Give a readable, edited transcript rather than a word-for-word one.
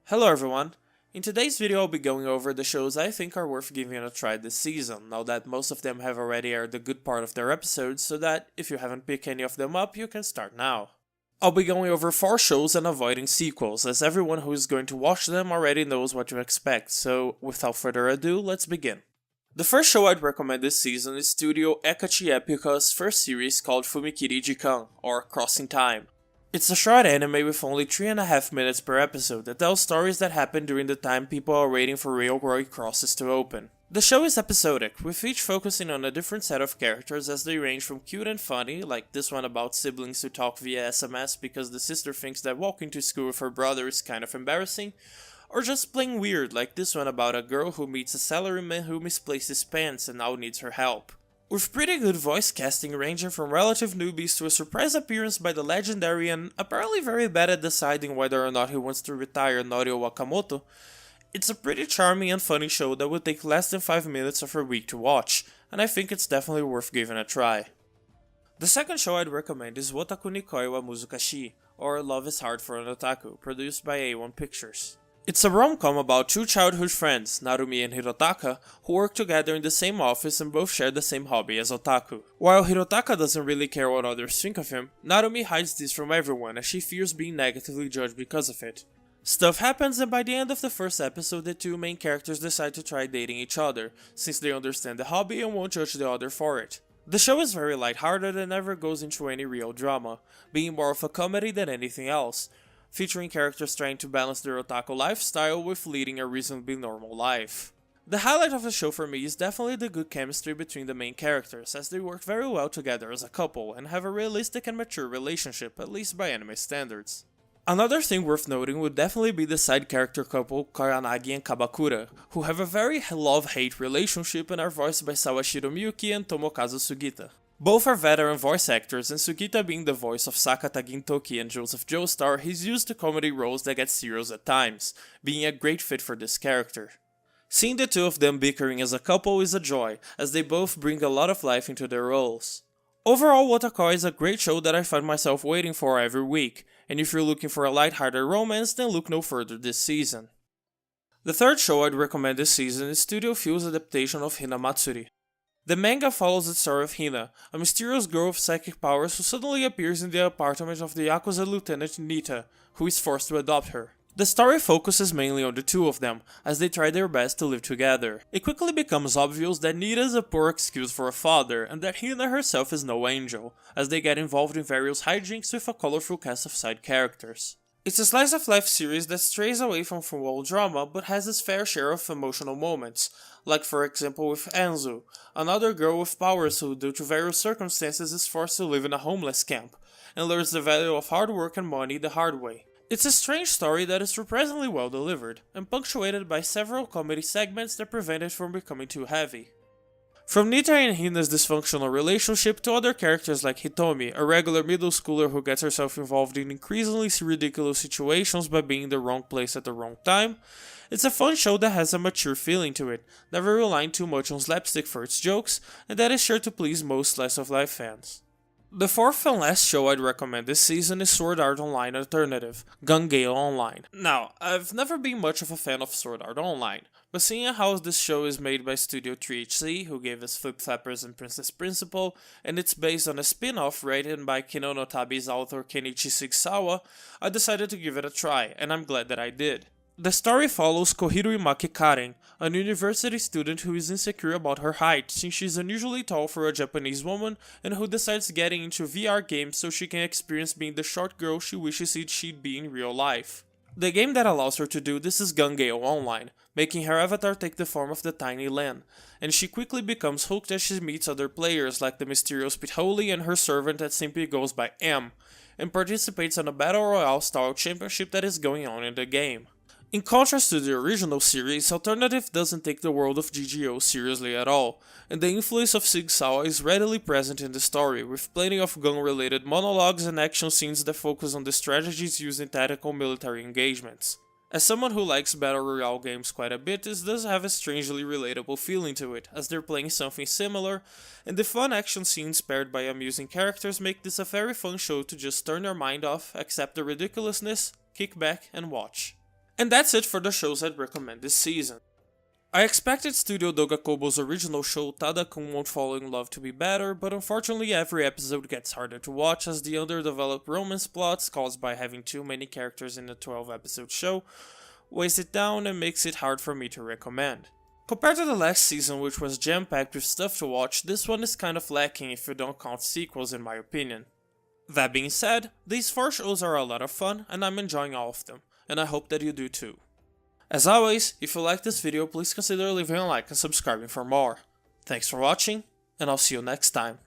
Hello everyone! In today's video I'll be going over the shows I think are worth giving a try this season, now that most of them have already aired the good part of their episodes, so that if you haven't picked any of them up, you can start now. I'll be going over 4 shows and avoiding sequels, as everyone who is going to watch them already knows what to expect, so without further ado, let's begin. The first show I'd recommend this season is Studio Achacha Epica's first series called Fumikiri Jikan, or Crossing Time. It's a short anime with only 3.5 minutes per episode that tells stories that happen during the time people are waiting for railroad crosses to open. The show is episodic, with each focusing on a different set of characters as they range from cute and funny, like this one about siblings who talk via SMS because the sister thinks that walking to school with her brother is kind of embarrassing, or just plain weird, like this one about a girl who meets a salaryman who misplaced his pants and now needs her help. With pretty good voice casting ranging from relative newbies to a surprise appearance by the legendary and apparently very bad at deciding whether or not he wants to retire Norio Wakamoto, it's a pretty charming and funny show that would take less than 5 minutes of your week to watch, and I think it's definitely worth giving a try. The second show I'd recommend is Wotaku ni Koi wa Muzukashi, or Love is Hard for an Otaku, produced by A1 Pictures. It's a rom-com about 2 childhood friends, Narumi and Hirotaka, who work together in the same office and both share the same hobby as otaku. While Hirotaka doesn't really care what others think of him, Narumi hides this from everyone as she fears being negatively judged because of it. Stuff happens, and by the end of the first episode the 2 main characters decide to try dating each other, since they understand the hobby and won't judge the other for it. The show is very lighthearted and never goes into any real drama, being more of a comedy than anything else, featuring characters trying to balance their otaku lifestyle with leading a reasonably normal life. The highlight of the show for me is definitely the good chemistry between the main characters, as they work very well together as a couple and have a realistic and mature relationship, at least by anime standards. Another thing worth noting would definitely be the side character couple Karanagi and Kabakura, who have a very love-hate relationship and are voiced by Sawashiro Miyuki and Tomokazu Sugita. Both are veteran voice actors, and Sugita being the voice of Sakata Gintoki and Joseph Joestar, he's used to comedy roles that get serious at times, being a great fit for this character. Seeing the 2 of them bickering as a couple is a joy, as they both bring a lot of life into their roles. Overall, Wotakoi is a great show that I find myself waiting for every week, and if you're looking for a lighthearted romance, then look no further this season. The third show I'd recommend this season is Studio Phil's adaptation of Hinamatsuri. The manga follows the story of Hina, a mysterious girl with psychic powers who suddenly appears in the apartment of the Yakuza lieutenant Nita, who is forced to adopt her. The story focuses mainly on the 2 of them, as they try their best to live together. It quickly becomes obvious that Nita is a poor excuse for a father, and that Hina herself is no angel, as they get involved in various hijinks with a colorful cast of side characters. It's a slice-of-life series that strays away from full drama, but has its fair share of emotional moments, like for example with Anzu, another girl with powers who, due to various circumstances, is forced to live in a homeless camp, and learns the value of hard work and money the hard way. It's a strange story that is surprisingly well delivered, and punctuated by several comedy segments that prevent it from becoming too heavy. From Nita and Hina's dysfunctional relationship to other characters like Hitomi, a regular middle schooler who gets herself involved in increasingly ridiculous situations by being in the wrong place at the wrong time, it's a fun show that has a mature feeling to it, never relying too much on slapstick for its jokes, and that is sure to please most slice of life fans. The fourth and last show I'd recommend this season is Sword Art Online Alternative, Gale Online. Now, I've never been much of a fan of Sword Art Online, but seeing how this show is made by Studio 3HC, who gave us Flip Flappers and Princess Principal, and it's based on a spin-off written by Kino no Tabi's author Kenichi Sigsawa, I decided to give it a try, and I'm glad that I did. The story follows Kohiru Karen, an university student who is insecure about her height since she's unusually tall for a Japanese woman and who decides getting into VR games so she can experience being the short girl she wishes she'd be in real life. The game that allows her to do this is Gale Online, making her avatar take the form of the tiny Len, and she quickly becomes hooked as she meets other players like the mysterious Pitholi and her servant that simply goes by M, and participates in a Battle Royale style championship that is going on in the game. In contrast to the original series, Alternative doesn't take the world of GGO seriously at all, and the influence of Sigsawa is readily present in the story, with plenty of gun-related monologues and action scenes that focus on the strategies used in tactical military engagements. As someone who likes Battle Royale games quite a bit, this does have a strangely relatable feeling to it, as they're playing something similar, and the fun action scenes paired by amusing characters make this a very fun show to just turn your mind off, accept the ridiculousness, kick back, and watch. And that's it for the shows I'd recommend this season. I expected Studio Dogakobo's original show Tada-kun Won't Fall in Love to be better, but unfortunately every episode gets harder to watch as the underdeveloped romance plots caused by having too many characters in a 12-episode show weighs it down and makes it hard for me to recommend. Compared to the last season, which was jam-packed with stuff to watch, this one is kind of lacking if you don't count sequels in my opinion. That being said, these 4 shows are a lot of fun and I'm enjoying all of them, and I hope that you do too. As always, if you like this video, please consider leaving a like and subscribing for more. Thanks for watching, and I'll see you next time.